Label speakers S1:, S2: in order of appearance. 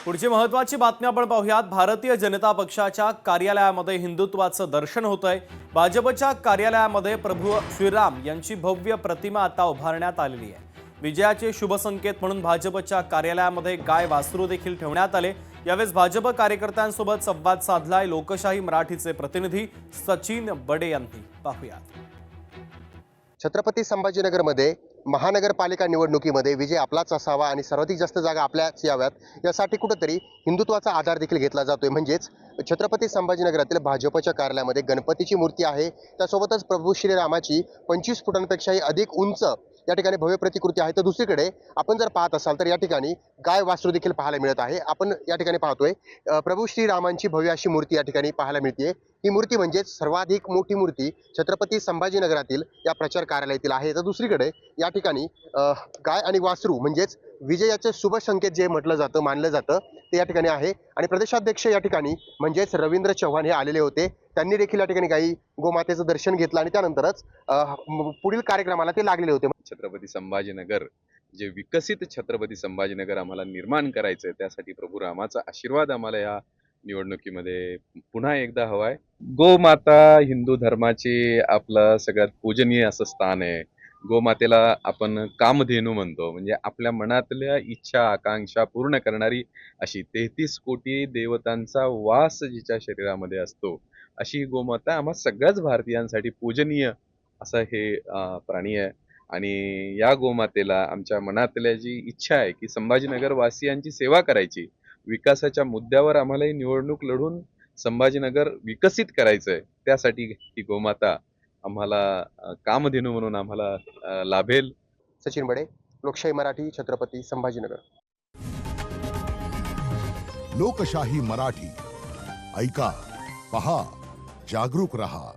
S1: पुढची महत्त्वाची बातमी आपण पाहूयात। भारतीय जनता पक्षाच्या कार्यालयामध्ये हिंदुत्वाचं दर्शन होतंय। भाजपच्या कार्यालयामध्ये प्रभू श्रीराम यांची भव्य प्रतिमा आता उभारण्यात आलेली आहे। विजयाचे शुभ संकेत म्हणून भाजपच्या कार्यालयामध्ये गाय वासरू देखील ठेवण्यात आले। यावेळी भाजप कार्यकर्त्यांसोबत संवाद साधलाय लोकशाही मराठीचे प्रतिनिधी सचिन बडे यांनी। पाहूयात।
S2: छत्रपती संभाजीनगरमध्ये महानगरपालिका निवडणुकीमध्ये विजय आपलाच असावा आणि सर्वाधिक जास्त जागा आपल्याच याव्यात यासाठी कुठेतरी हिंदुत्वाचा आधार देखील घेतला जातोय। म्हणजेच छत्रपती संभाजीनगरातील भाजपच्या कार्यालयामध्ये गणपतीची मूर्ती आहे, त्यासोबतच प्रभू श्रीरामाची 25 फुटांपेक्षाही अधिक उंच या ठिकाणी भव्य प्रतिकृती आहे। तर दुसरीकडे आपण जर पाहत असाल तर या ठिकाणी गाय वासरू देखील पाहायला मिळत आहे। आपण या ठिकाणी पाहतोय प्रभू श्रीरामांची भव्य अशी मूर्ती या ठिकाणी पाहायला मिळते। ही मूर्ती म्हणजे सर्वाधिक मोठी मूर्ती छत्रपती संभाजीनगरातील या प्रचार कार्यालयातील आहे। तर दुसरीकडे या ठिकाणी गाय आणि वासरू म्हणजेच विजयाचे शुभ संकेत जे म्हटलं जातं मानलं जातं ते या ठिकाणी आहे। आणि प्रदेशाध्यक्ष या ठिकाणी म्हणजेच रवींद्र चव्हाण हे आलेले होते, त्यांनी देखील या ठिकाणी गाई गोमातेचं दर्शन घेतलं आणि त्यानंतरच पुढील कार्यक्रमाला ते लागलेले होते।
S3: छत्रपती संभाजीनगर जे विकसित छत्रपती संभाजीनगर आम्हाला निर्माण करायचंय, त्यासाठी प्रभू रामाचा आशीर्वाद आम्हाला या निवडणुकीमध्ये पुन्हा एकदा हवाय। गोमाता हिंदू धर्माचे आपलं सगळ्यात पूजनीय असं स्थान आहे। गोमातेला आपण कामधेनू म्हणतो, म्हणजे आपल्या मनातल्या इच्छा आकांक्षा पूर्ण करणारी अशी 33 कोटी देवतांचा वास जिच्या शरीरामध्ये असतो, अशी गोमाता आम्हा सगळ्याच भारतीयांसाठी पूजनीय असं हे प्राणी आहे। आणि या गोमातेला आमच्या मनातल्या जी इच्छा आहे की संभाजीनगर वासियांची सेवा करायची, विकासाच्या मुद्द्यावर आम्हाला ही निवडणूक लढून संभाजीनगर विकसित करायचंय, त्यासाठी ही गोमाता आम्हाला कामधेनू म्हणून आम्हाला लाभेल।
S2: सचिन बडे, लोकशाही मराठी, छत्रपती संभाजीनगर।
S4: लोकशाही मराठी ऐका, पहा, जागरूक रहा।